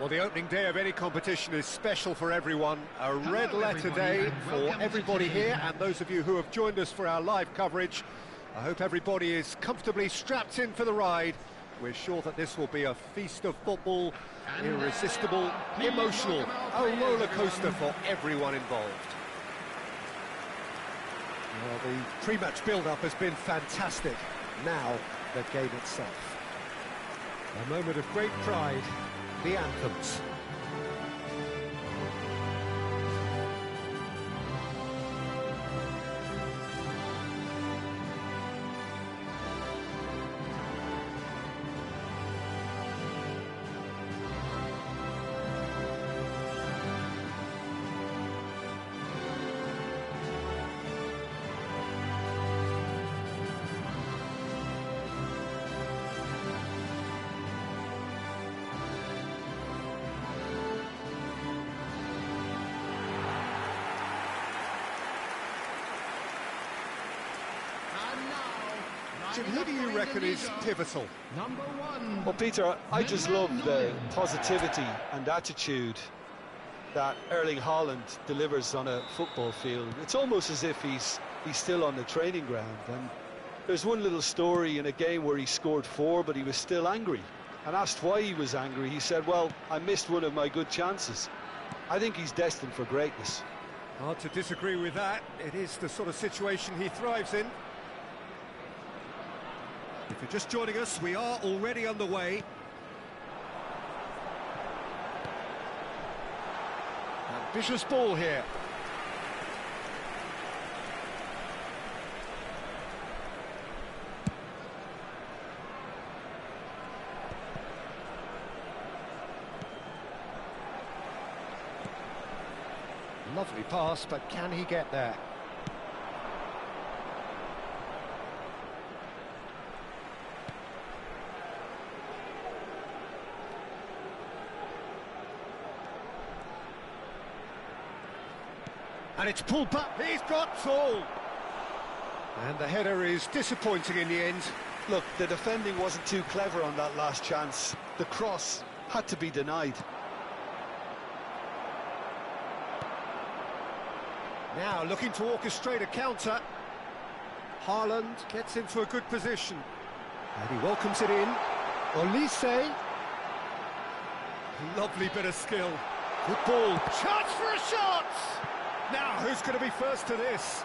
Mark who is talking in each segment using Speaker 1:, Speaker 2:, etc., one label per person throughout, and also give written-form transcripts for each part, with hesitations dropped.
Speaker 1: Well, the opening day of any competition is special for everyone. A red letter day for everybody here, and those of you who have joined us for our live coverage. I hope everybody is comfortably strapped in for the ride. We're sure that this will be a feast of football, irresistible, emotional, a roller coaster for everyone involved. Well, the pre-match build-up has been fantastic. Now, the game itself. A moment of great pride, the anthems. Jim, who do you reckon is pivotal?
Speaker 2: Well, Peter, I just love the positivity and attitude that Erling Haaland delivers on a football field. It's almost as if he's still on the training ground. And there's one little story in a game where he scored 4, but he was still angry. And asked why he was angry, he said, well, I missed one of my good chances. I think he's destined for greatness.
Speaker 1: Hard to disagree with that. It is the sort of situation he thrives in. If you're just joining us, we are already underway. Ambitious ball here. Lovely pass, but can he get there? And it's pulled back. He's got full. And the header is disappointing in the end.
Speaker 2: Look, the defending wasn't too clever on that last chance. The cross had to be denied.
Speaker 1: Now looking to orchestrate a counter. Haaland gets into a good position. And he welcomes it in. Olise. Lovely bit of skill. Good ball. Chance for a shot! Now, who's going to be first to this?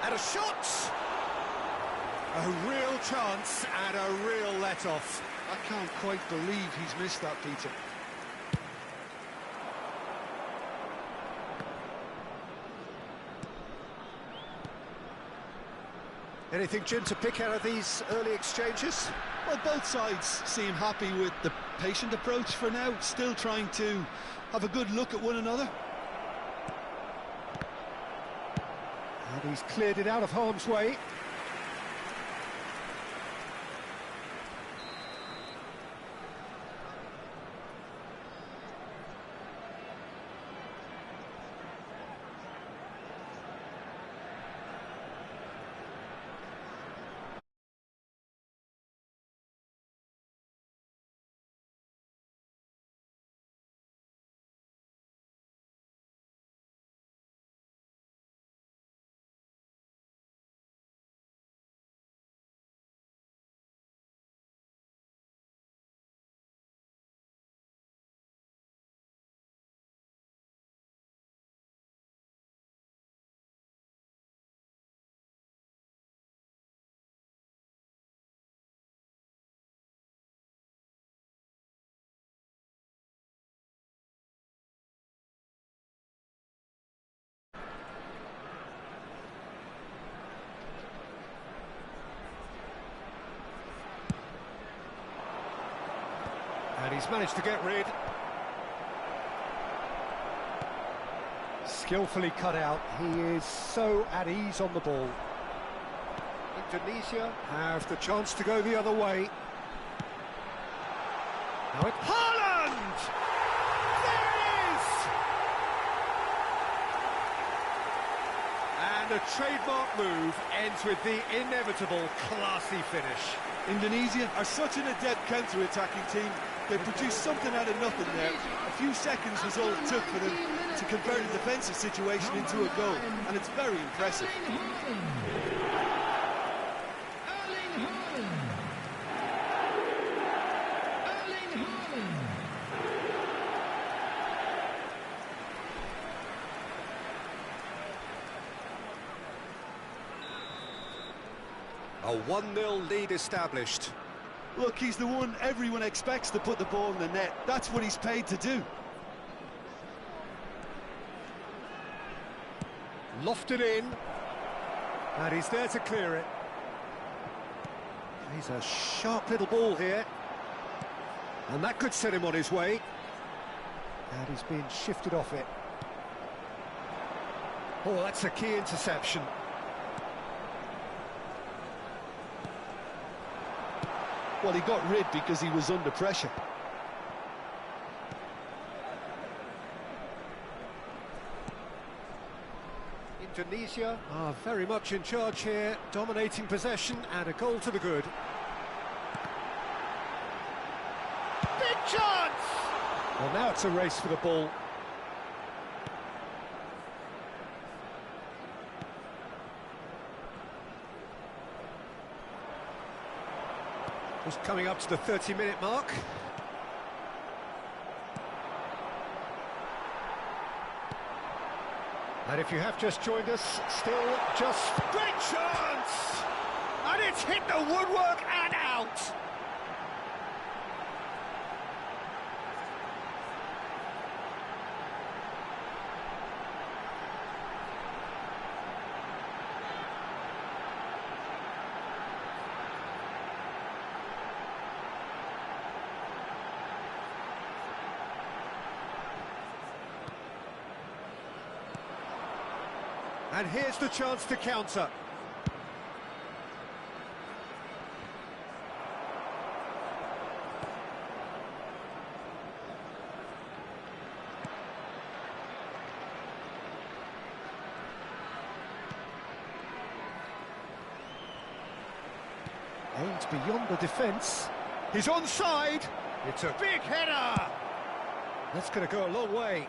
Speaker 1: And a shot! A real chance and a real let-off.
Speaker 2: I can't quite believe he's missed that, Peter.
Speaker 1: Anything, Jim, to pick out of these early exchanges?
Speaker 2: Well, both sides seem happy with the patient approach for now, still trying to have a good look at one another.
Speaker 1: And he's cleared it out of harm's way. And he's managed to get rid. Skillfully cut out. He is so at ease on the ball. Indonesia have the chance to go the other way. Now it's Haaland! There it is! And the trademark move ends with the inevitable classy finish.
Speaker 2: Indonesia are such an adept counter-attacking team. They produced something out of nothing there. A few seconds was all it took for them to convert a defensive situation into a goal, and it's very impressive.
Speaker 1: A 1-0 lead established.
Speaker 2: Look, he's the one everyone expects to put the ball in the net. That's what he's paid to do.
Speaker 1: Lofted in. And he's there to clear it. He's a sharp little ball here. And that could set him on his way. And he's been shifted off it. Oh, that's a key interception.
Speaker 2: Well, he got rid because he was under pressure.
Speaker 1: Indonesia are very much in charge here, dominating possession and a goal to the good. Big chance! Well, now it's a race for the ball. Just coming up to the 30-minute mark. And if you have just joined us, still just great chance! And it's hit the woodwork and out! And here's the chance to counter. Aimed beyond the defence. He's onside. It's a big header. That's going to go a long way.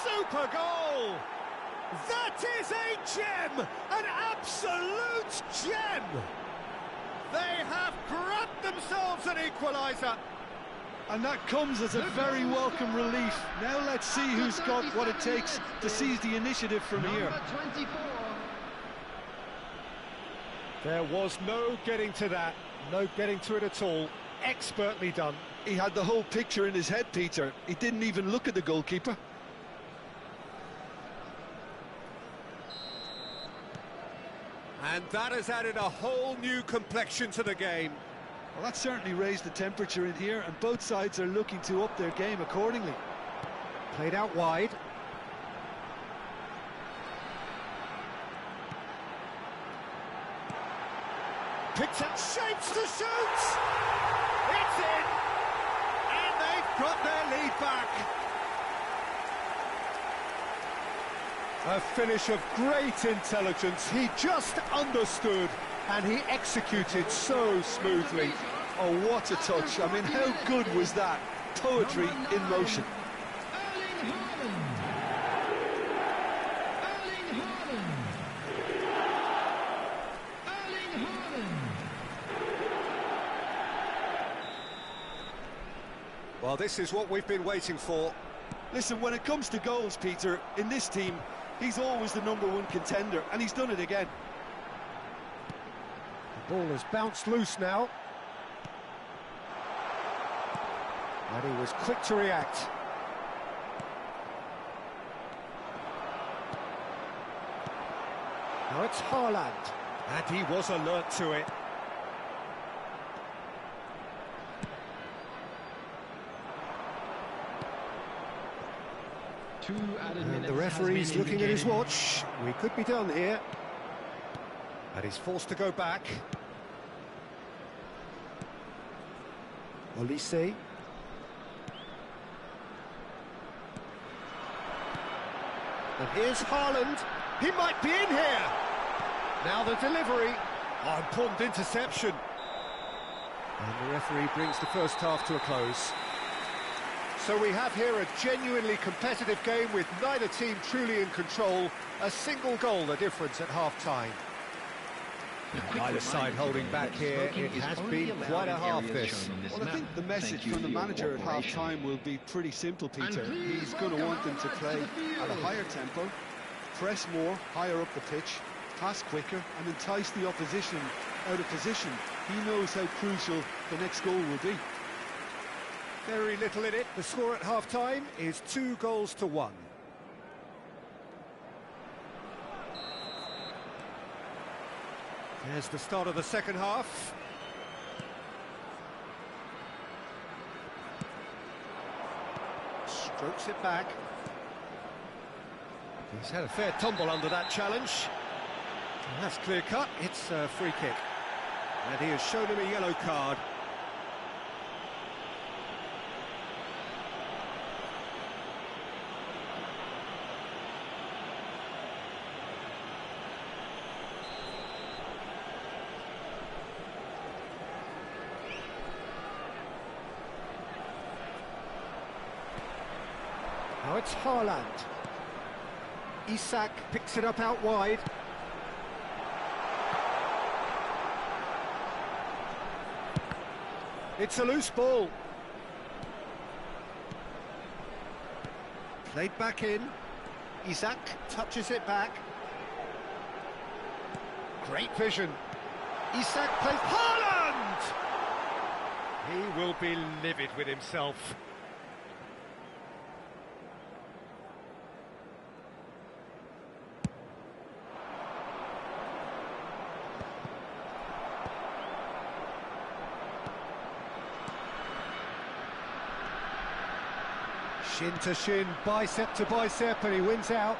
Speaker 1: Super goal! That is a gem! An absolute gem! They have grabbed themselves an equaliser.
Speaker 2: And that comes as a very welcome relief. Now let's see who's got what it takes to seize the initiative from here.
Speaker 1: There was no getting to that, no getting to it at all. Expertly done.
Speaker 2: He had the whole picture in his head, Peter. He didn't even look at the goalkeeper.
Speaker 1: And that has added a whole new complexion to the game.
Speaker 2: Well, that certainly raised the temperature in here, and both sides are looking to up their game accordingly.
Speaker 1: Played out wide. Picks up shapes to shoot! It's in! And they've got their lead back. A finish of great intelligence. He just understood and he executed so smoothly.
Speaker 2: Oh, what a touch. I mean, how good was that? Poetry in motion.
Speaker 1: Well, this is what we've been waiting for.
Speaker 2: Listen, when it comes to goals, Peter, in this team, he's always the #1 contender, and he's done it again.
Speaker 1: The ball has bounced loose now. And he was quick to react. Now it's Haaland. And he was alert to it. And the referee's looking at his watch. We could be done here. And he's forced to go back. Olise. And here's Haaland. He might be in here. Now the delivery. Oh, important interception. And the referee brings the first half to a close. So we have here a genuinely competitive game with neither team truly in control. A single goal the difference at half-time. Neither side holding back here. It has been quite a half, this.
Speaker 2: Well, I think the message from the manager at half-time will be pretty simple, Peter. He's going to want them to play at a higher tempo, press more, higher up the pitch, pass quicker, and entice the opposition out of position. He knows how crucial the next goal will be.
Speaker 1: Very little in it. The score at half-time is 2-1. There's the start of the second half. Strokes it back. He's had a fair tumble under that challenge. And that's clear-cut. It's a free kick. And he has shown him a yellow card. Now it's Haaland. Isak picks it up out wide. It's a loose ball. Played back in. Isak touches it back. Great vision. Isak plays... Haaland! He will be livid with himself. Shin to shin, bicep to bicep, and he wins out.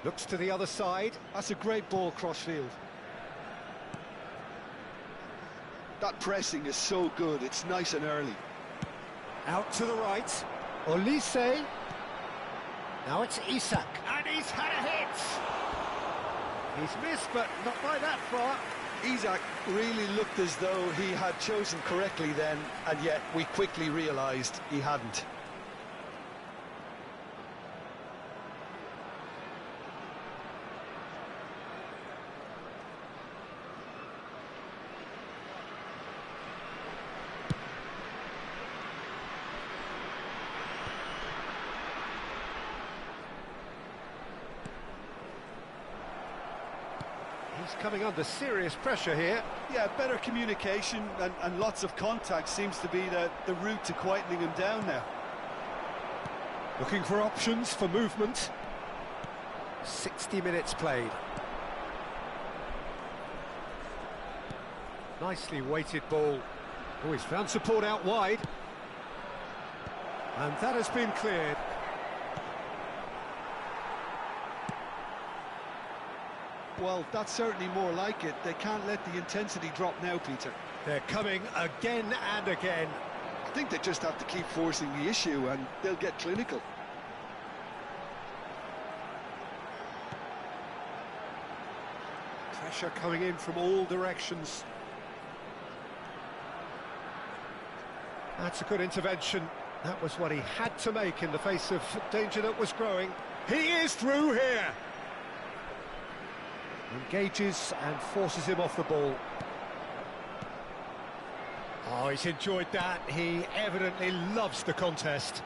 Speaker 1: Looks to the other side.
Speaker 2: That's a great ball cross-field. That pressing is so good, it's nice and early.
Speaker 1: Out to the right, Olise. Now it's Isak, and he's had a hit. He's missed, but not by that far.
Speaker 2: Isak really looked as though he had chosen correctly then, and yet we quickly realised he hadn't.
Speaker 1: He's coming under serious pressure here.
Speaker 2: Yeah, better communication and lots of contact seems to be the route to quietening him down now.
Speaker 1: Looking for options for movement. 60 minutes played. Nicely weighted ball. Oh, he's found support out wide. And that has been cleared.
Speaker 2: Well, that's certainly more like it. They can't let the intensity drop now, Peter.
Speaker 1: They're coming again and again.
Speaker 2: I think they just have to keep forcing the issue and they'll get clinical.
Speaker 1: Pressure coming in from all directions. That's a good intervention. That was what he had to make in the face of danger that was growing. He is through here. Engages and forces him off the ball. Oh, he's enjoyed that. He evidently loves the contest.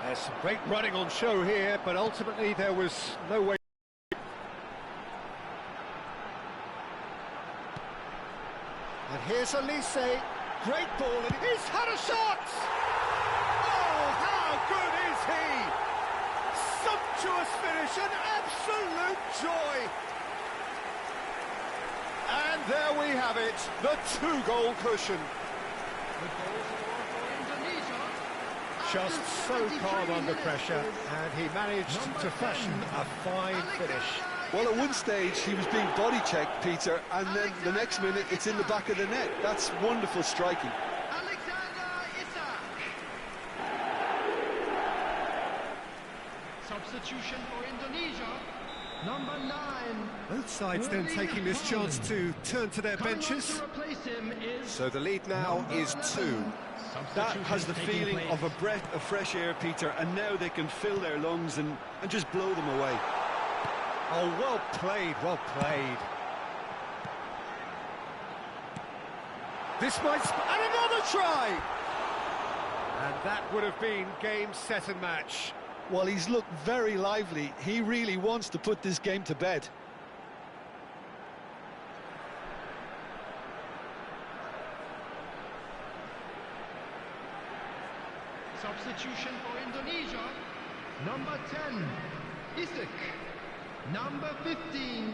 Speaker 1: There's some great running on show here, but ultimately there was no way. And here's Elise. Great ball, and he's had a shot! Oh, how good is he? Sumptuous finish, an absolute joy! And there we have it, the two-goal cushion. Just so calm under pressure, and he managed to fashion a fine finish.
Speaker 2: Well, at one stage he was being body checked, Peter, and then the next minute it's in the back of the net. That's wonderful striking.
Speaker 3: Substitution for Indonesia, number 9.
Speaker 1: Both sides then taking this chance to turn to their benches. So the lead now is 2.
Speaker 2: That has the feeling of a breath of fresh air, Peter, and now they can fill their lungs and just blow them away.
Speaker 1: Oh, well played, well played. This might... and another try! And that would have been game, set and match.
Speaker 2: Well, he's looked very lively. He really wants to put this game to bed.
Speaker 3: Substitution for Indonesia, number 10, Isik. Number 15,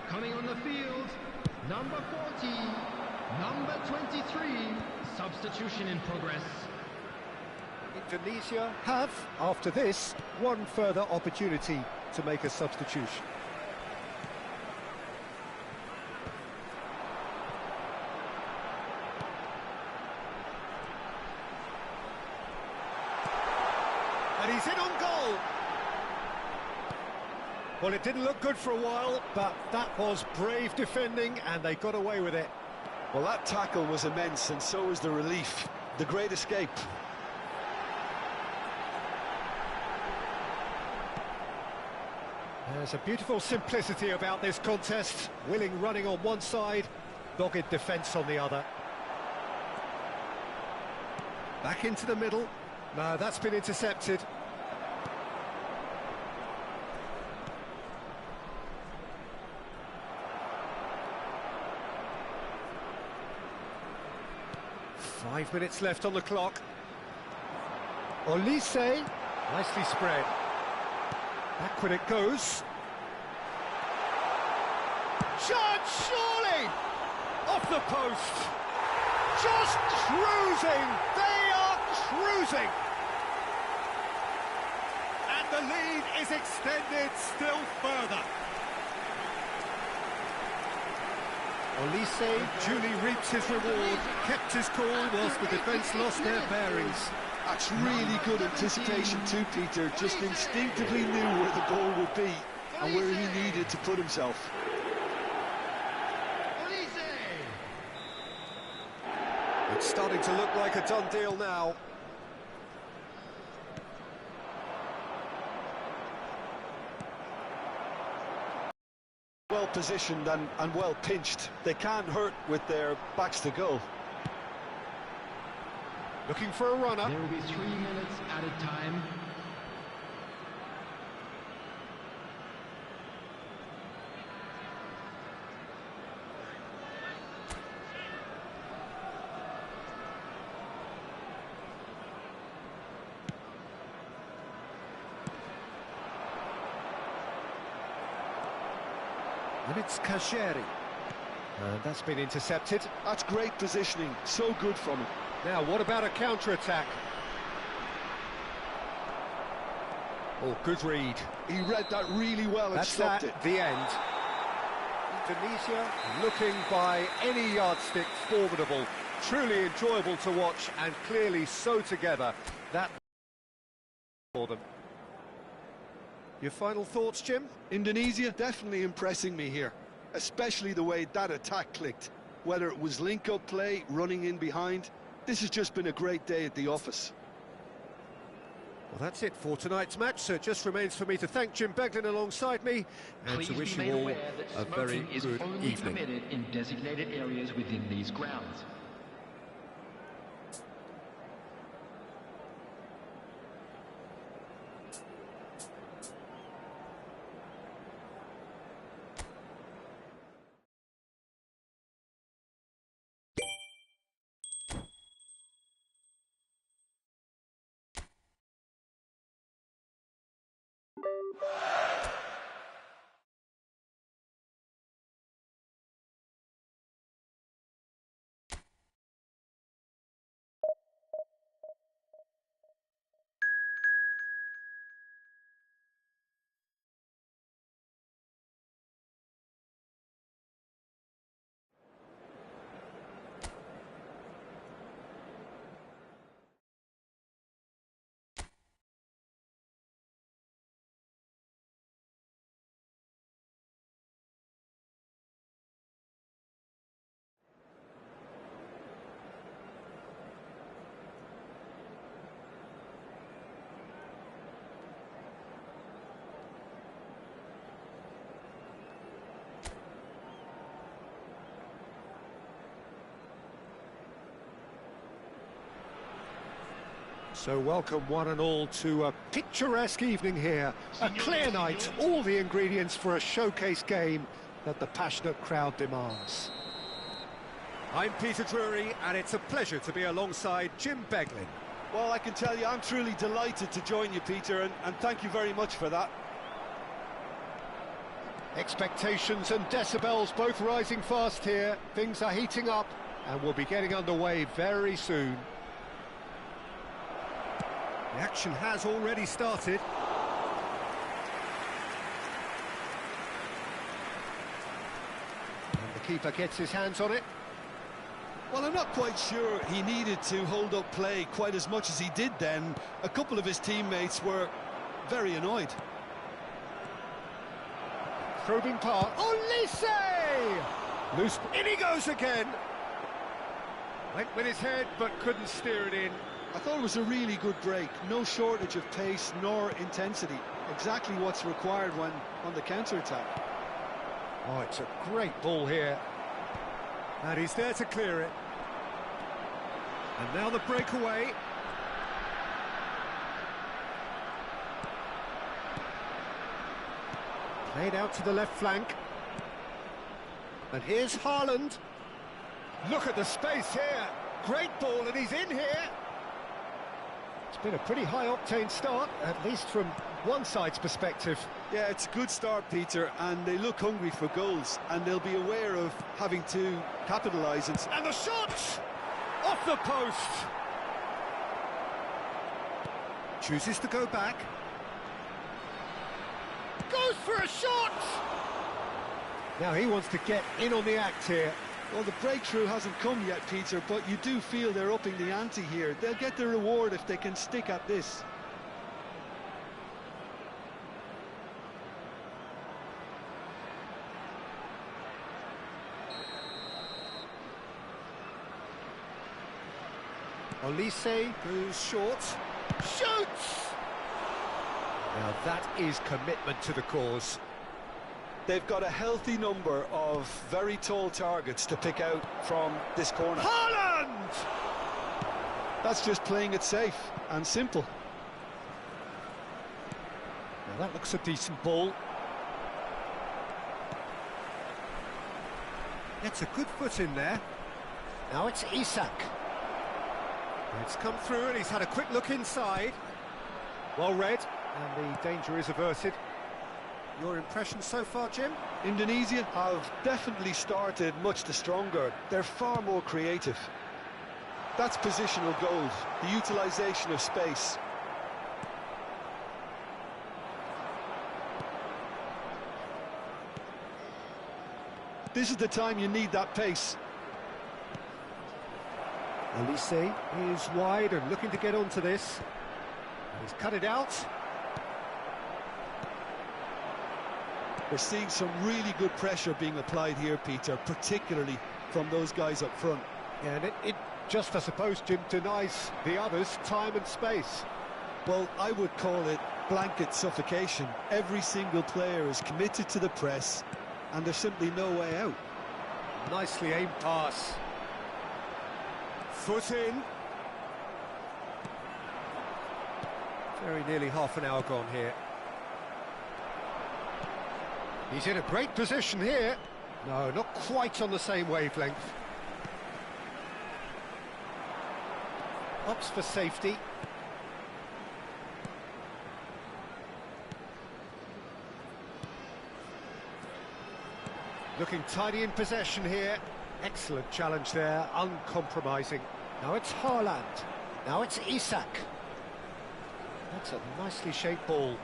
Speaker 3: coming on the field, number 40, number 23, substitution in progress.
Speaker 1: Indonesia have, after this, one further opportunity to make a substitution. And he's in on goal. Well, it didn't look good for a while, but that was brave defending, and they got away with it.
Speaker 2: Well, that tackle was immense, and so was the relief. The great escape.
Speaker 1: There's a beautiful simplicity about this contest. Willing running on one side, dogged defence on the other. Back into the middle. No, that's been intercepted. Five minutes left on the clock. Olise, nicely spread. Backward it goes. Shot, surely! Off the post. Just cruising. They are cruising. And the lead is extended still further. Olise duly reaps his reward, kept his cool whilst the defence lost their bearings.
Speaker 2: That's really good anticipation too, Peter. Just instinctively knew where the ball would be and where he needed to put himself.
Speaker 1: It's starting to look like a done deal now.
Speaker 2: Well positioned and well pinched. They can't hurt with their backs to goal.
Speaker 1: Looking for a runner.
Speaker 3: There will be 3 minutes added time.
Speaker 1: And it's Kajeri. And that's been intercepted.
Speaker 2: That's great positioning. So good from him.
Speaker 1: Now, what about a counter-attack? Oh, good read.
Speaker 2: He read that really well and stopped it.
Speaker 1: The end. Indonesia looking by any yardstick formidable. Truly enjoyable to watch and clearly so together. That for them. Your final thoughts, Jim?
Speaker 2: Indonesia definitely impressing me here, especially the way that attack clicked. Whether it was link-up play, running in behind, this has just been a great day at the office.
Speaker 1: Well, that's it for tonight's match, so it just remains for me to thank Jim Beglin alongside me and
Speaker 3: Please
Speaker 1: to wish
Speaker 3: be
Speaker 1: you
Speaker 3: made
Speaker 1: all
Speaker 3: aware that
Speaker 1: a very
Speaker 3: smoking is
Speaker 1: good
Speaker 3: only
Speaker 1: evening.
Speaker 3: permitted in designated areas within these grounds.
Speaker 1: So welcome one and all to a picturesque evening here. A clear night, all the ingredients for a showcase game that the passionate crowd demands. I'm Peter Drury, and it's a pleasure to be alongside Jim Beglin.
Speaker 2: Well, I can tell you, I'm truly delighted to join you, Peter, and thank you very much for that.
Speaker 1: Expectations and decibels both rising fast here. Things are heating up, and we'll be getting underway very soon. The action has already started. And the keeper gets his hands on it.
Speaker 2: Well, I'm not quite sure he needed to hold up play quite as much as he did then. A couple of his teammates were very annoyed.
Speaker 1: Probing pass. Olise! Loose. In he goes again. Went with his head, but couldn't steer it in.
Speaker 2: I thought it was a really good break. No shortage of pace nor intensity. Exactly what's required when on the counter-attack.
Speaker 1: Oh, it's a great ball here. And he's there to clear it. And now the breakaway. Played out to the left flank. And here's Haaland. Look at the space here. Great ball, and he's in here. It's been a pretty high-octane start, at least from one side's perspective.
Speaker 2: Yeah, it's a good start, Peter, and they look hungry for goals, and they'll be aware of having to capitalise.
Speaker 1: And the shot! Off the post! Chooses to go back. Goes for a shot! Now he wants to get in on the act here.
Speaker 2: Well, the breakthrough hasn't come yet, Peter, but you do feel they're upping the ante here. They'll get the reward if they can stick at this.
Speaker 1: Olise goes short. Shoots! Now that is commitment to the cause.
Speaker 2: They've got a healthy number of very tall targets to pick out from this corner.
Speaker 1: Haaland!
Speaker 2: That's just playing it safe and simple.
Speaker 1: Now that looks a decent ball. Gets a good foot in there. Now it's Isak. It's come through and he's had a quick look inside. Well read, and the danger is averted. Your impression so far, Jim?
Speaker 2: Indonesia have definitely started much the stronger. They're far more creative. That's positional gold, the utilisation of space. This is the time you need that pace.
Speaker 1: Olise is wide and looking to get onto this. He's cut it out.
Speaker 2: We're seeing some really good pressure being applied here, Peter, particularly from those guys up front.
Speaker 1: Yeah, and it just, I suppose, Jim, denies the others time and space.
Speaker 2: Well, I would call it blanket suffocation. Every single player is committed to the press, and there's simply no way out.
Speaker 1: Nicely aimed pass. Foot in. Very nearly half an hour gone here. He's in a great position here. No, not quite on the same wavelength. Opts for safety. Looking tidy in possession here. Excellent challenge there, uncompromising. Now it's Haaland. Now it's Isak. That's a nicely shaped ball.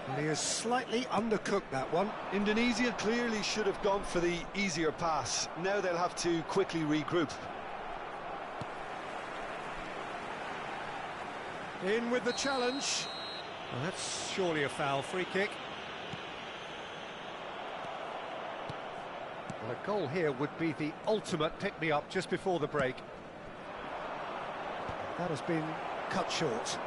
Speaker 1: Well, he has slightly undercooked that one.
Speaker 2: Indonesia clearly should have gone for the easier pass. Now they'll have to quickly regroup.
Speaker 1: In with the challenge. Well, that's surely a foul. Free kick. Well, a goal here would be the ultimate pick-me-up just before the break. That has been cut short.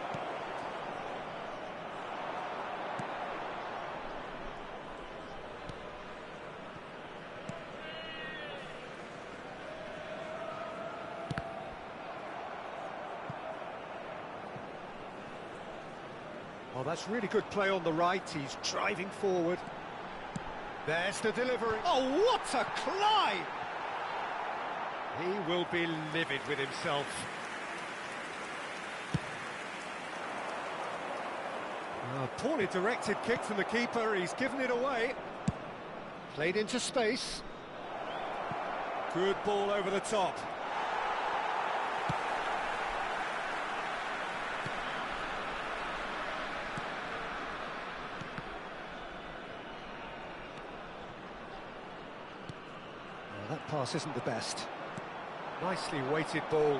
Speaker 1: Oh, that's really good play on the right. He's driving forward. There's the delivery. Oh, what a climb! He will be livid with himself. A poorly directed kick from the keeper. He's given it away. Played into space. Good ball over the top. That pass isn't the best. Nicely weighted ball.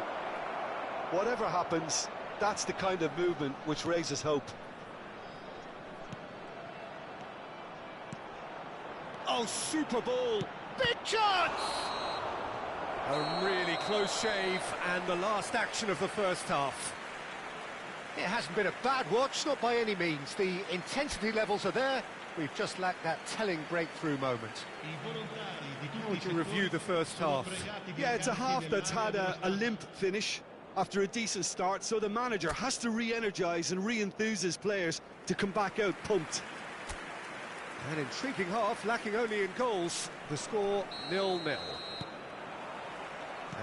Speaker 2: Whatever happens, that's the kind of movement which raises hope.
Speaker 1: Oh, super ball! Big chance! A really close shave, and the last action of the first half. It hasn't been a bad watch, not by any means. The intensity levels are there. We've just lacked that telling breakthrough moment. How would you review the first half?
Speaker 2: Yeah, it's a half that's had a limp finish after a decent start, so the manager has to re-energise and re-enthuse his players to come back out pumped.
Speaker 1: An intriguing half, lacking only in goals. The score 0-0.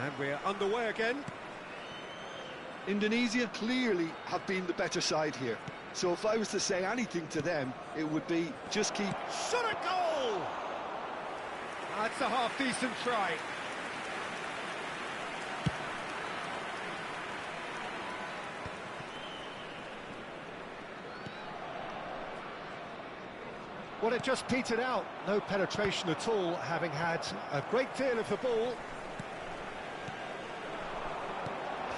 Speaker 1: And we're underway again.
Speaker 2: Indonesia clearly have been the better side here. So if I was to say anything to them, it would be just keep...
Speaker 1: Shot a goal! That's a half-decent try. Well, it just petered out. No penetration at all, having had a great deal of the ball.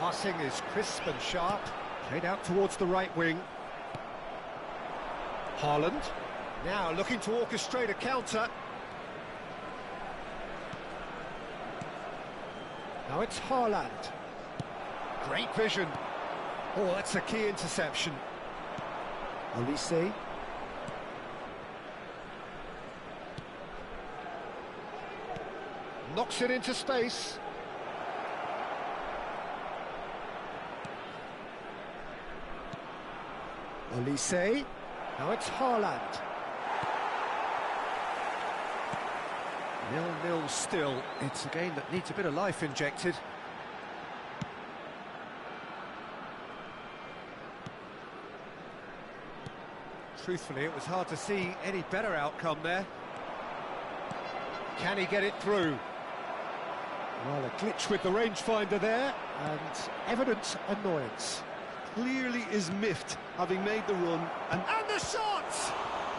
Speaker 1: Passing is crisp and sharp. Played out towards the right wing. Haaland, now looking to orchestrate a counter. Now it's Haaland. Great vision. Oh, that's a key interception. Olise. Knocks it into space. Olise. Now it's Haaland. 0-0 still. It's a game that needs a bit of life injected. Truthfully, it was hard to see any better outcome there. Can he get it through? Well, a glitch with the rangefinder there, and evident annoyance.
Speaker 2: Clearly is miffed, having made the run, and
Speaker 1: the shot!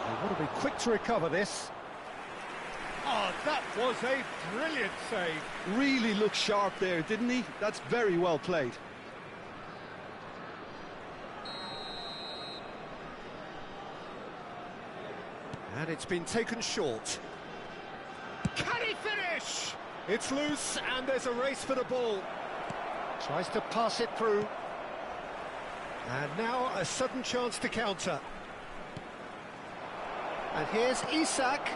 Speaker 1: They want to be quick to recover this. Oh, that was a brilliant save.
Speaker 2: Really looked sharp there, didn't he? That's very well played.
Speaker 1: And it's been taken short. Can he finish? It's loose, and there's a race for the ball. Tries to pass it through. And now a sudden chance to counter. And here's Isak.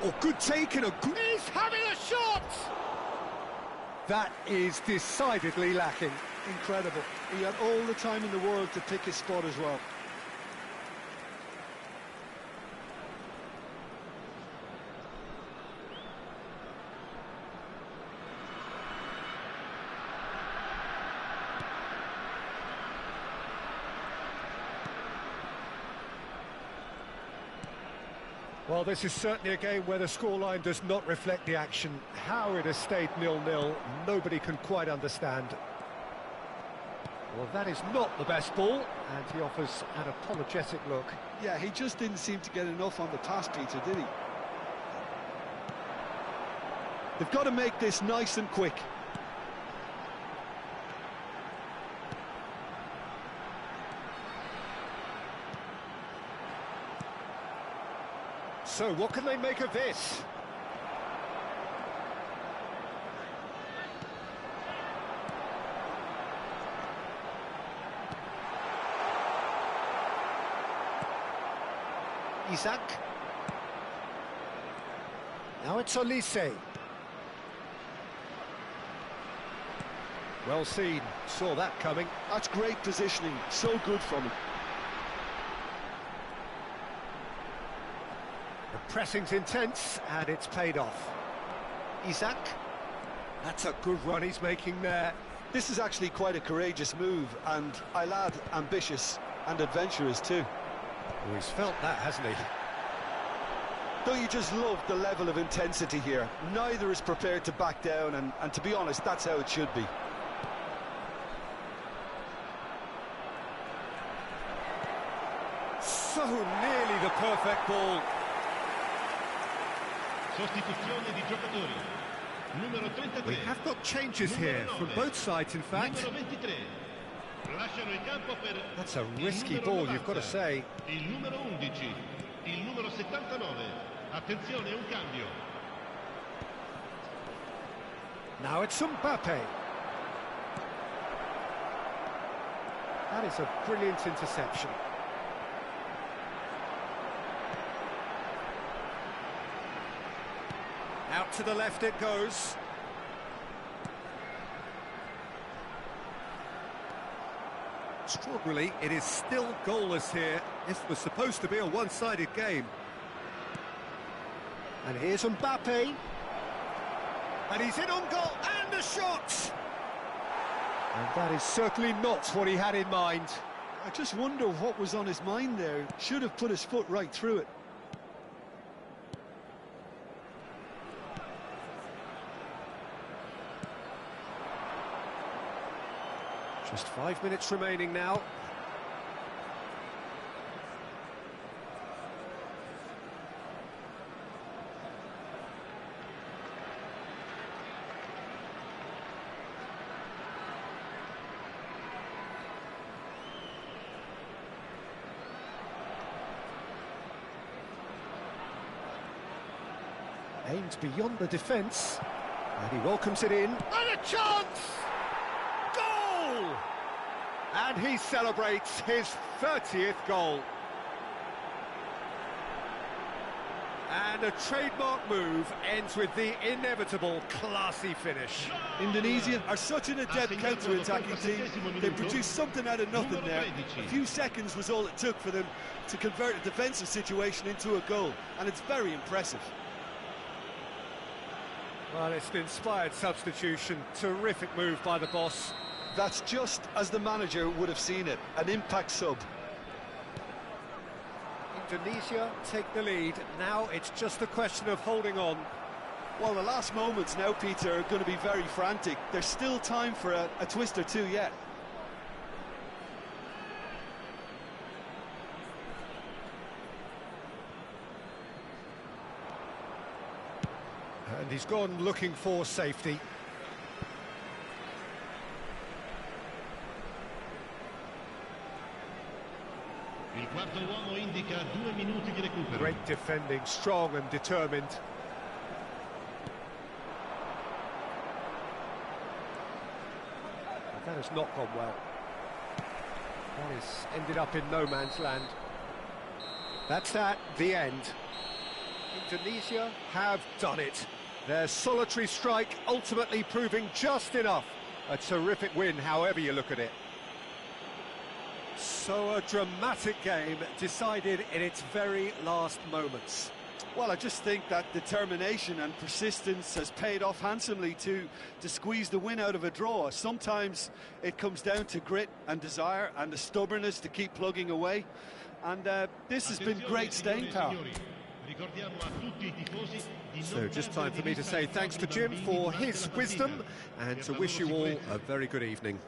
Speaker 1: Oh, good take and a good... He's having a shot! That is decidedly lacking.
Speaker 2: Incredible. He had all the time in the world to pick his spot as well.
Speaker 1: Well, this is certainly a game where the scoreline does not reflect the action. How it has stayed 0-0, nobody can quite understand. Well, that is not the best ball, and he offers an apologetic look.
Speaker 2: Yeah, he just didn't seem to get enough on the pass, Peter, did he? They've got to make this nice and quick.
Speaker 1: So, what can they make of this? Isaac. Now it's Olise. Well seen, saw that coming.
Speaker 2: That's great positioning, so good from him.
Speaker 1: The pressing's intense, and it's paid off. Isaac. That's a good run he's making there.
Speaker 2: This is actually quite a courageous move, and I'll add ambitious and adventurous too.
Speaker 1: Oh, he's felt that, hasn't he?
Speaker 2: Don't you just love the level of intensity here? Neither is prepared to back down, and to be honest, that's how it should be.
Speaker 1: So nearly the perfect ball.
Speaker 3: Sostituzione di giocatori. Numero 33.
Speaker 1: We have got changes here from both sides, in fact.
Speaker 3: Numero 23. Lasciano il campo per
Speaker 1: That's a risky ball, you've got to say.
Speaker 3: Il numero 11, il numero 79. Attenzione, un cambio.
Speaker 1: Now it's Mbappe. That is a brilliant interception. Out to the left it goes. Extraordinarily, it is still goalless here. This was supposed to be a one-sided game. And here's Mbappe. And he's in on goal, and a shot! And that is certainly not what he had in mind.
Speaker 2: I just wonder what was on his mind there. Should have put his foot right through it.
Speaker 1: Just 5 minutes remaining now. Aimed beyond the defence, and he welcomes it in. And a chance! Goal! And he celebrates his 30th goal. And a trademark move ends with the inevitable classy finish.
Speaker 2: Indonesia are such an adept counter-attacking team. They produced something out of nothing there. A few seconds was all it took for them to convert a defensive situation into a goal, and it's very impressive.
Speaker 1: Well, it's an inspired substitution. Terrific move by the boss.
Speaker 2: That's just as the manager would have seen it, an impact sub.
Speaker 1: Indonesia take the lead. Now it's just a question of holding on.
Speaker 2: Well, the last moments now, Peter, are going to be very frantic. There's still time for a twist or two yet.
Speaker 1: And he's gone looking for safety.
Speaker 3: Il quarto uomo indica 2 minuti di recupero.
Speaker 1: Great defending, strong and determined. That has not gone well. That has ended up in no man's land. That's that, the end. Indonesia have done it. Their solitary strike ultimately proving just enough. A terrific win, however you look at it. So a dramatic game decided in its very last moments.
Speaker 2: Well, I just think that determination and persistence has paid off handsomely to squeeze the win out of a draw. Sometimes it comes down to grit and desire and the stubbornness to keep plugging away. And this has been great staying power.
Speaker 3: Ricordiamo a tutti I tifosi di
Speaker 1: So
Speaker 3: non
Speaker 1: just
Speaker 3: perdere
Speaker 1: time
Speaker 3: di
Speaker 1: for me to
Speaker 3: vista
Speaker 1: say
Speaker 3: i
Speaker 1: thanks to
Speaker 3: propri
Speaker 1: Jim
Speaker 3: bambini
Speaker 1: for
Speaker 3: durante
Speaker 1: his
Speaker 3: la
Speaker 1: wisdom
Speaker 3: partita.
Speaker 1: and
Speaker 3: Per
Speaker 1: to
Speaker 3: la
Speaker 1: wish
Speaker 3: loro
Speaker 1: you all
Speaker 3: sicurezza.
Speaker 1: a very good evening.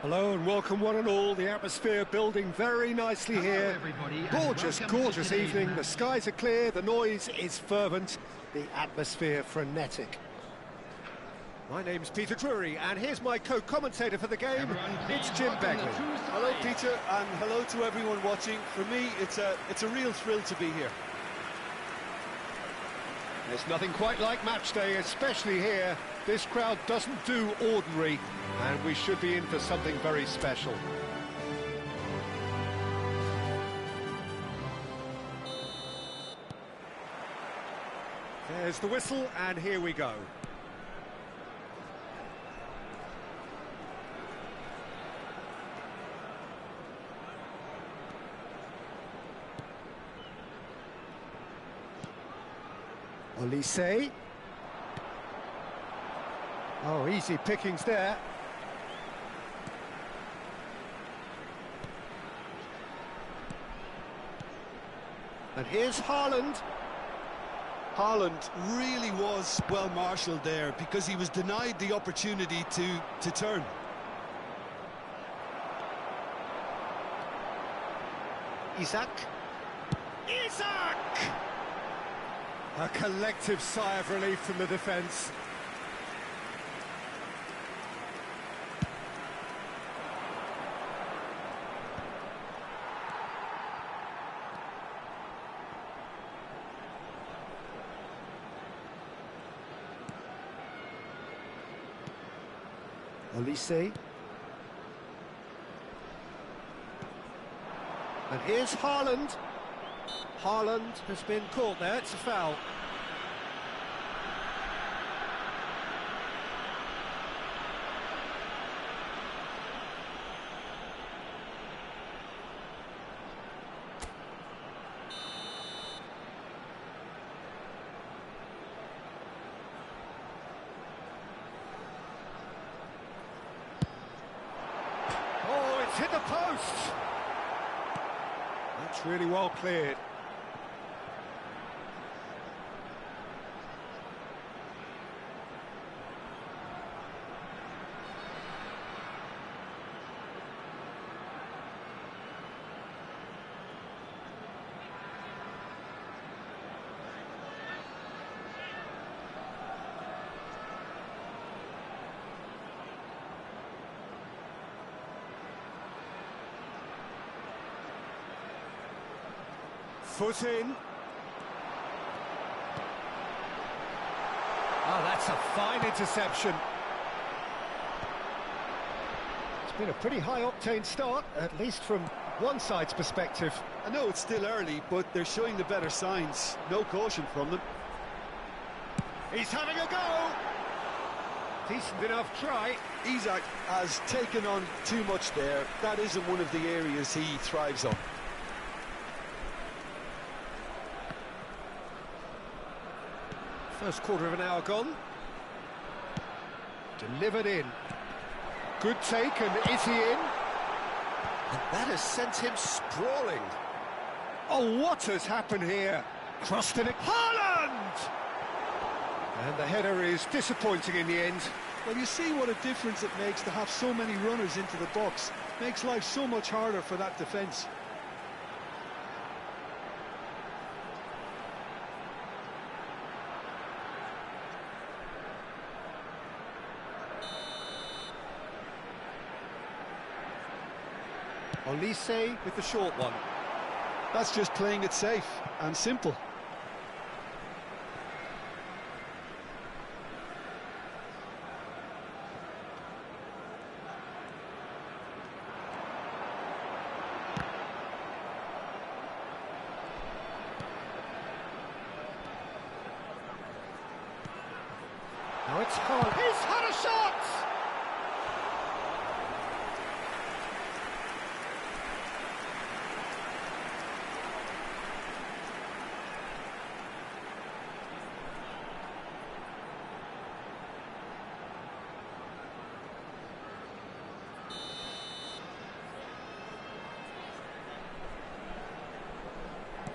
Speaker 1: Hello and welcome one and all. The atmosphere building very nicely here. Gorgeous, gorgeous evening. The skies are clear, the noise is fervent, the atmosphere frenetic. My name's Peter Drury and here's my co-commentator for the game. It's Jim Begley.
Speaker 2: Hello, Peter, and hello to everyone watching. For me, it's a real thrill to be here.
Speaker 1: There's nothing quite like match day, especially here. This crowd doesn't do ordinary, and we should be in for something very special. There's the whistle, and here we go. Olise. Oh, easy pickings there. And here's Haaland.
Speaker 2: Haaland really was well marshalled there because he was denied the opportunity to turn.
Speaker 1: Isaac. A collective sigh of relief from the defence. Olise. And here's Haaland. Haaland has been caught there, it's a foul. Oh, it's hit the post! That's really well cleared. Foot in. Oh, that's a fine interception. It's been a pretty high-octane start, at least from one side's perspective.
Speaker 2: I know it's still early, but they're showing the better signs. No caution from them.
Speaker 1: He's having a go! Decent enough try.
Speaker 2: Isaac has taken on too much there. That isn't one of the areas he thrives on.
Speaker 1: First quarter of an hour gone. Delivered in. Good take, and is he in? And that has sent him sprawling. Oh, what has happened here? Crossed in it. Haaland! And the header is disappointing in the end.
Speaker 2: Well, you see what a difference it makes to have so many runners into the box. Makes life so much harder for that defence.
Speaker 1: Olise with the short one.
Speaker 2: That's just playing it safe and simple.
Speaker 1: Now it's hard. He's had a shot!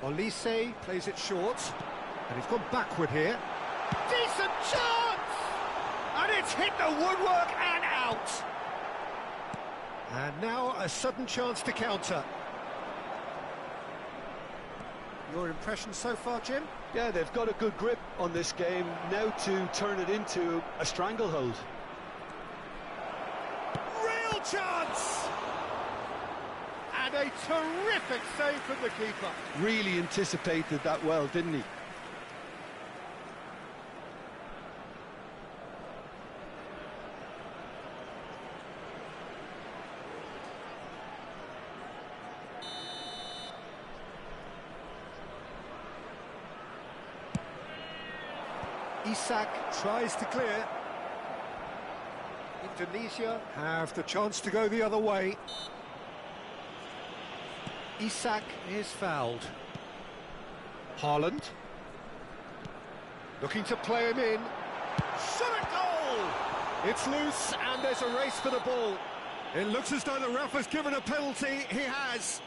Speaker 1: Olise plays it short, and he's gone backward here. Decent chance! And it's hit the woodwork and out! And now a sudden chance to counter. Your impression so far, Jim?
Speaker 2: Yeah, they've got a good grip on this game, now to turn it into a stranglehold.
Speaker 1: Real chance! And a terrific save from the keeper.
Speaker 2: Really anticipated that well, didn't he?
Speaker 1: Isak tries to clear. Indonesia have the chance to go the other way. Isak is fouled. Haaland looking to play him in. Shot at goal! It's loose and there's a race for the ball. It looks as though the ref has given a penalty. He has.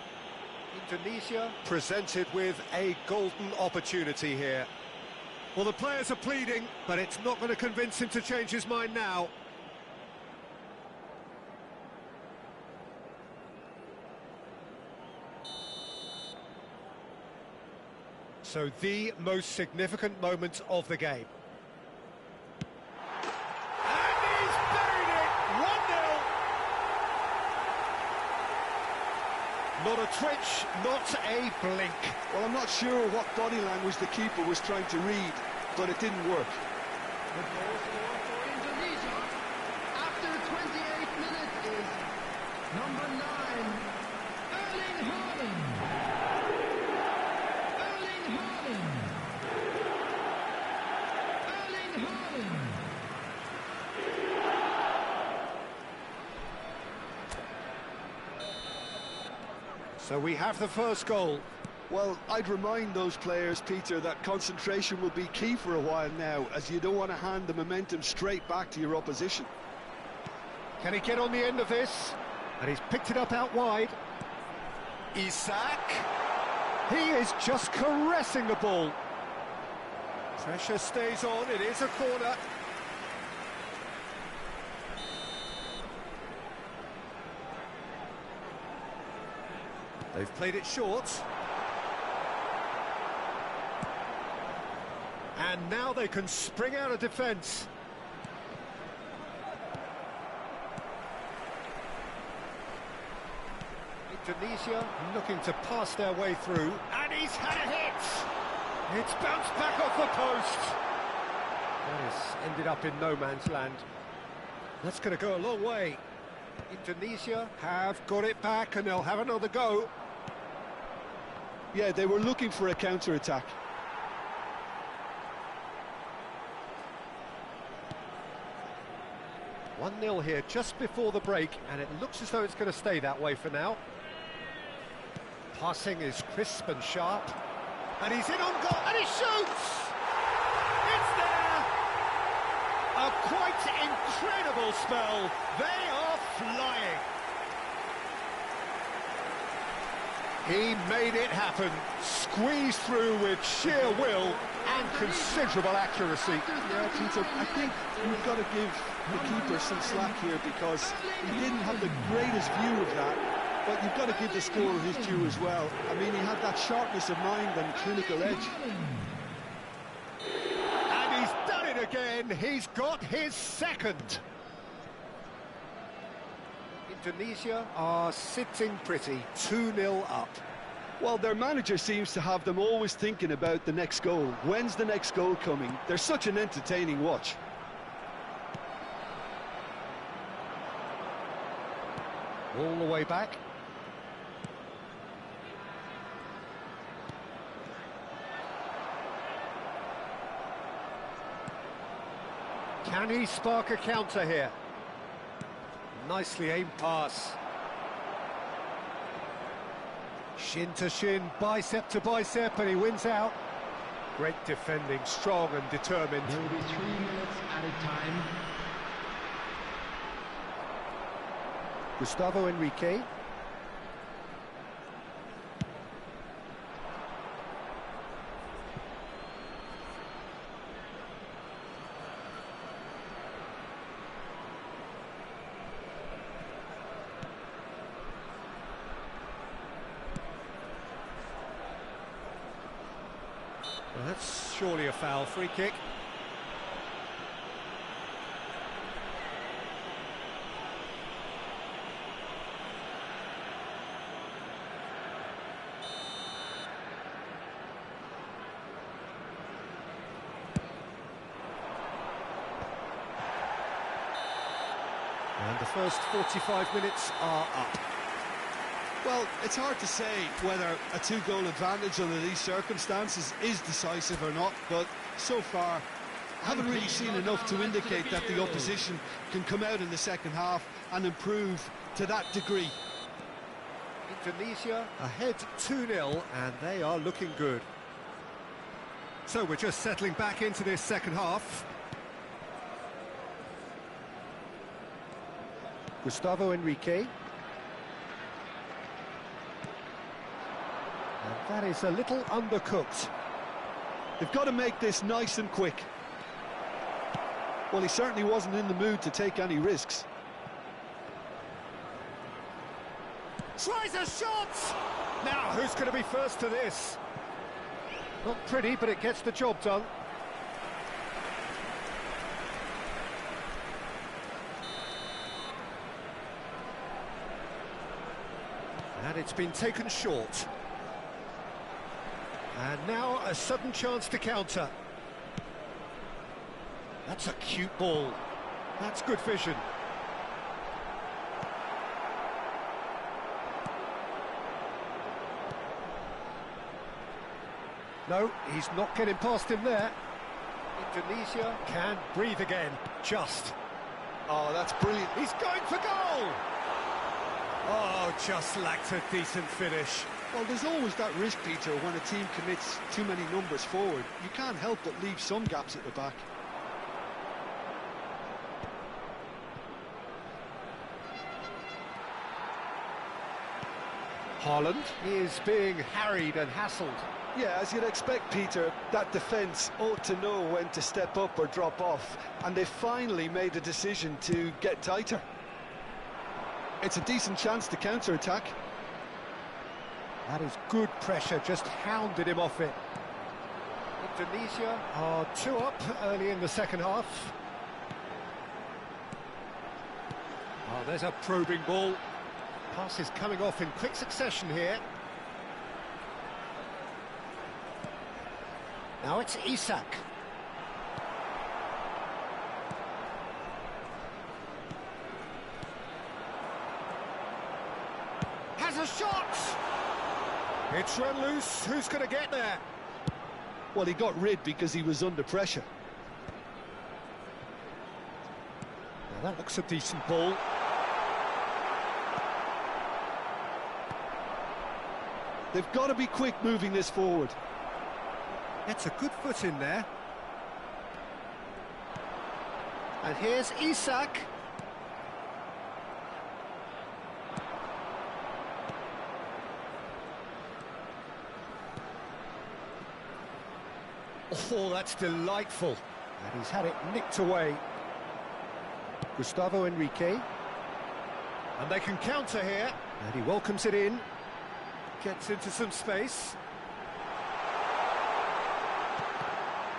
Speaker 1: Indonesia presented with a golden opportunity here. Well, the players are pleading, but it's not going to convince him to change his mind now. So the most significant moment of the game. And he's buried it! 1-0! Not a twitch, not a blink.
Speaker 2: Well, I'm not sure what body language the keeper was trying to read, but it didn't work.
Speaker 4: The goal for Indonesia after 28 minutes is number 9, Erling Haaland. Erling Haaland. Erling Haaland.
Speaker 1: So we have the first goal.
Speaker 2: Well, I'd remind those players, Peter, that concentration will be key for a while now, as you don't want to hand the momentum straight back to your opposition.
Speaker 1: Can he get on the end of this? And he's picked it up out wide. Isak. He is just caressing the ball. Pressure stays on, it is a corner. They've played it short. And now they can spring out of defence. Indonesia looking to pass their way through. And he's had a hit! It's bounced back off the post. That has ended up in no man's land. That's going to go a long way. Indonesia have got it back and they'll have another go.
Speaker 2: Yeah, they were looking for a counter-attack.
Speaker 1: One 0 here just before the break, and it looks as though it's going to stay that way for now. Passing is crisp and sharp, and he's in on goal, and he shoots! It's there! A quite incredible spell. They are flying. He made it happen, squeezed through with sheer will and considerable accuracy.
Speaker 2: Yeah, Peter, I think you've got to give the keeper some slack here because he didn't have the greatest view of that, but you've got to give the scorer his due as well. I mean, he had that sharpness of mind and clinical edge.
Speaker 1: And he's done it again, he's got his second. Indonesia are sitting pretty, 2-0 up.
Speaker 2: Well, their manager seems to have them always thinking about the next goal. When's the next goal coming? They're such an entertaining watch.
Speaker 1: All the way back. Can he spark a counter here? Nicely aimed pass. Shin to shin, bicep to bicep, and he wins out. Great defending, strong and determined.
Speaker 4: There will be 3 minutes added time.
Speaker 1: Gustavo Enrique. Well, that's surely a foul. Free kick. And the first 45 minutes are up.
Speaker 2: Well, it's hard to say whether a 2-goal advantage under these circumstances is decisive or not, but so far, I haven't really seen enough to indicate that the opposition can come out in the second half and improve to that degree.
Speaker 1: Indonesia ahead 2-0, and they are looking good. So we're just settling back into this second half. Gustavo Enrique. And that is a little undercooked.
Speaker 2: They've got to make this nice and quick. Well, he certainly wasn't in the mood to take any risks.
Speaker 1: Tries a shot! Now, who's going to be first to this? Not pretty, but it gets the job done. And it's been taken short. And now a sudden chance to counter. That's a cute ball. That's good vision. No, he's not getting past him there. Indonesia can breathe again. Just.
Speaker 2: Oh, that's brilliant.
Speaker 1: He's going for goal! Oh, just lacked a decent finish.
Speaker 2: Well, there's always that risk, Peter, when a team commits too many numbers forward. You can't help but leave some gaps at the back.
Speaker 1: Haaland is being harried and hassled.
Speaker 2: Yeah, as you'd expect, Peter, that defence ought to know when to step up or drop off, and they finally made a decision to get tighter. It's a decent chance to counter-attack.
Speaker 1: That is good pressure, just hounded him off it. Indonesia are 2 up early in the second half. Oh, there's a probing ball. Passes coming off in quick succession here. Now it's Isak. Has a shot! It's run loose. Who's going to get there?
Speaker 2: Well, he got rid because he was under pressure.
Speaker 1: Now that looks a decent ball.
Speaker 2: They've got to be quick moving this forward.
Speaker 1: That's a good foot in there. And here's Isak. Oh, that's delightful. And he's had it nicked away. Gustavo Enrique. And they can counter here. And he welcomes it in. Gets into some space.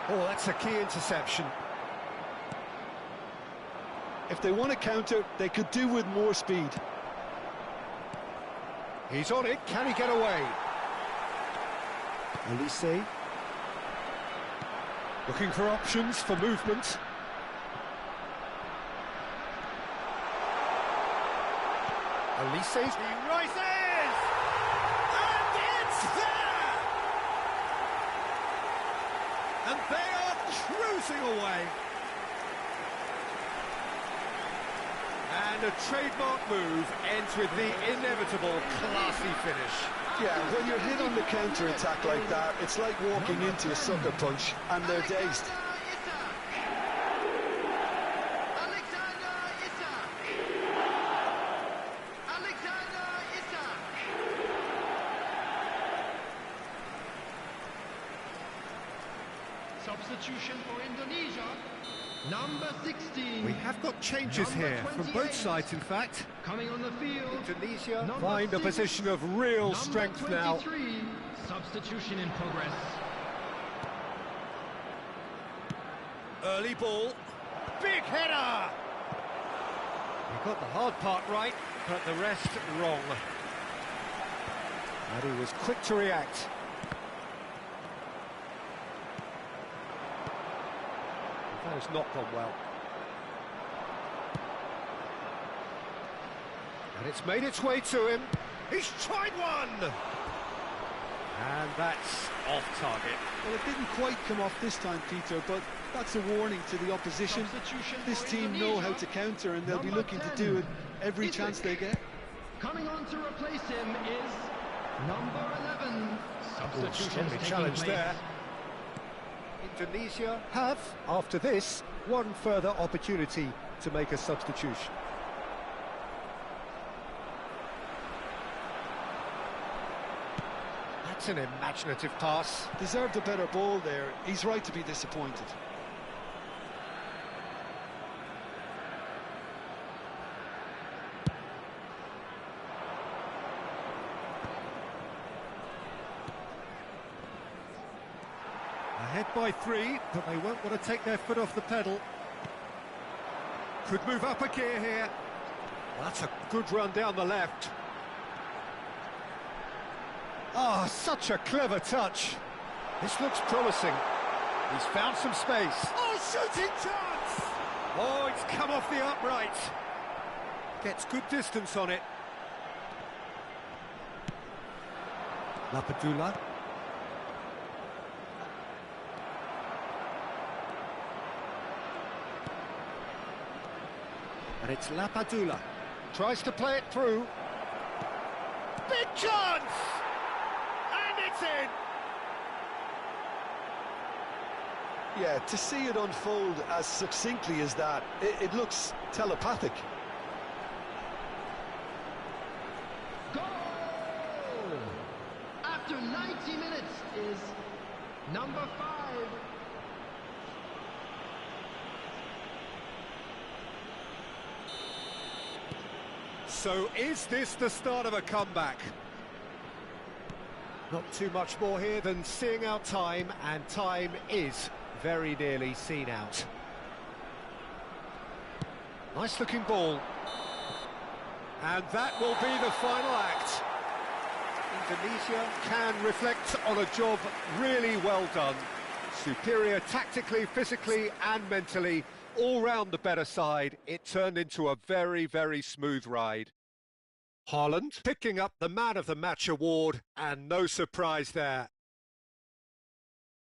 Speaker 1: Oh, that's a key interception.
Speaker 2: If they want to counter, they could do with more speed.
Speaker 1: He's on it. Can he get away? Elise. Looking for options for movement. Elise. He rises! And it's there! And they are cruising away. And a trademark move ends with the inevitable classy finish.
Speaker 2: Yeah, when you're hit on the counter-attack like that, it's like walking into a sucker punch and they're dazed.
Speaker 4: Substitution for Indonesia. Number 16.
Speaker 1: We have got changes here from both sides, in fact.
Speaker 4: Coming on the field.
Speaker 1: Indonesia find a position of real strength now.
Speaker 4: Substitution in progress.
Speaker 1: Early ball. Big header! He got the hard part right, but the rest wrong. And he was quick to react. That has not gone well. And it's made its way to him. He's tried one! And that's off target.
Speaker 2: Well, it didn't quite come off this time, Peter, but that's a warning to the opposition. This team know how to counter, and they'll be looking to do it every chance they get.
Speaker 4: Coming on to replace him is number 11. Substitution
Speaker 1: challenge there. Indonesia have, after this, one further opportunity to make a substitution. That's an imaginative pass.
Speaker 2: Deserved a better ball there. He's right to be disappointed.
Speaker 1: Ahead by 3, but they won't want to take their foot off the pedal. Could move up a gear here. That's a good run down the left. Ah, such a clever touch. This looks promising. He's found some space. Oh, shooting chance! Oh, it's come off the upright. Gets good distance on it. Lapadula. And it's Lapadula. Tries to play it through. Big chance! And it's in!
Speaker 2: Yeah, to see it unfold as succinctly as that, it looks telepathic.
Speaker 4: Goal! After 90 minutes is number 5.
Speaker 1: So is this the start of a comeback? Not too much more here than seeing out time, and time is very nearly seen out. Nice looking ball. And that will be the final act. Indonesia can reflect on a job really well done. Superior tactically, physically and mentally. All round the better side, it turned into a very, very smooth ride. Haaland picking up the Man of the Match award, and no surprise there.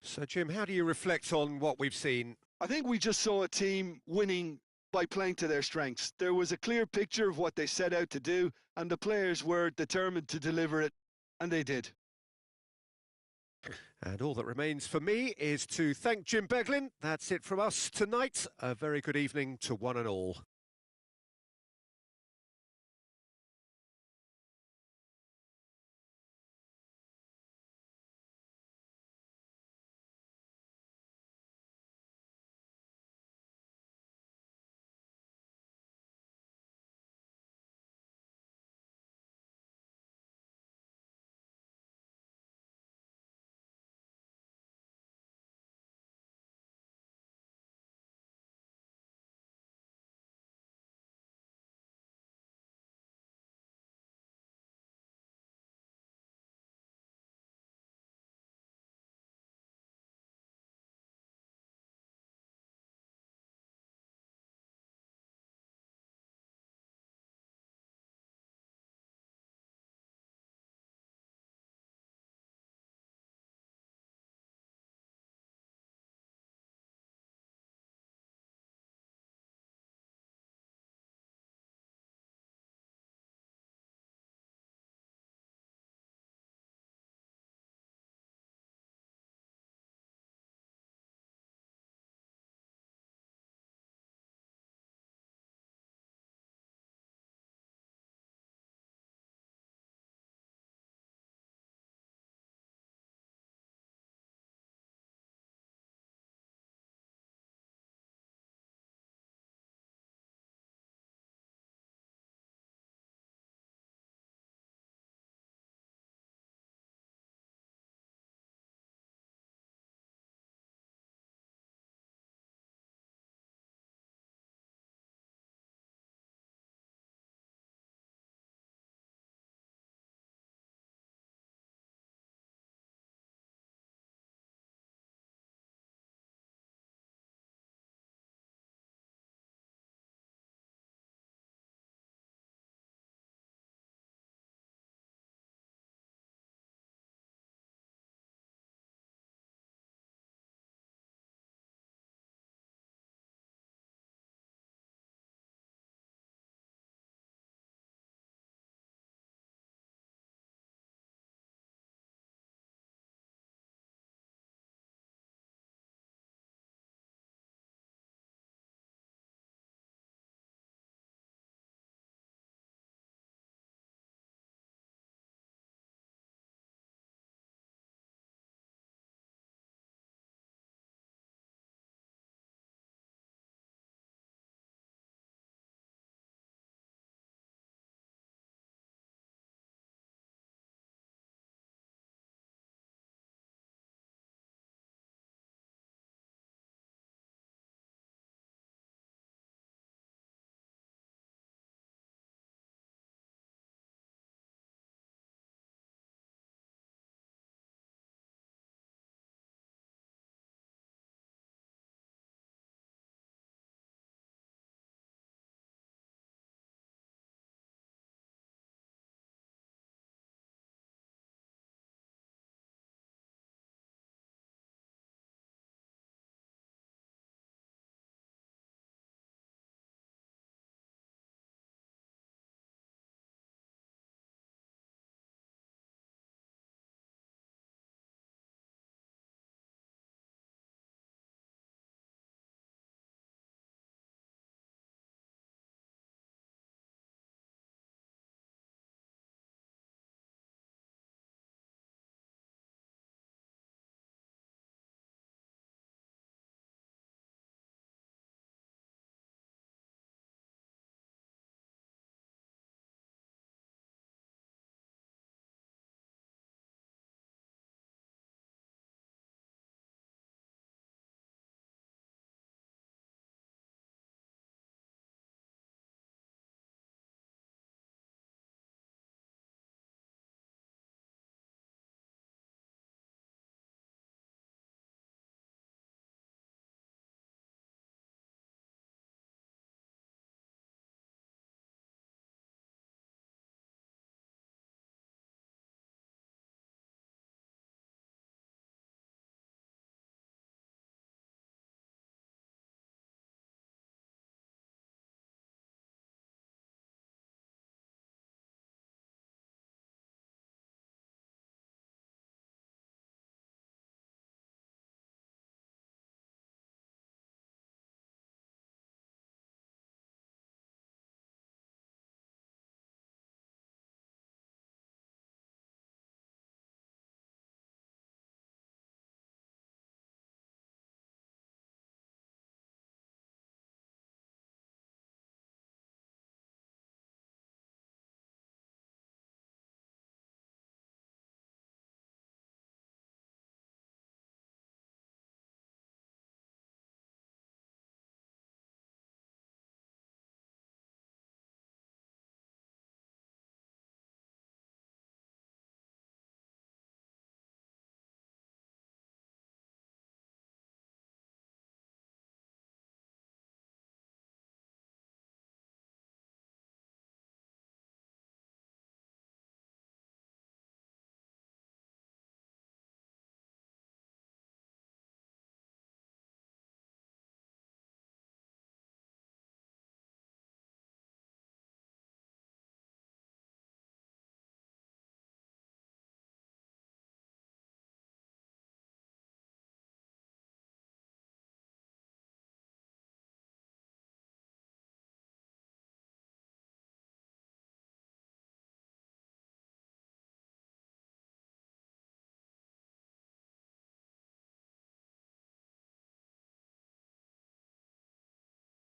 Speaker 1: So, Jim, how do you reflect on what we've seen?
Speaker 2: I think we just saw a team winning by playing to their strengths. There was a clear picture of what they set out to do, and the players were determined to deliver it, and they did.
Speaker 1: And all that remains for me is to thank Jim Beglin. That's it from us tonight. A very good evening to one and all.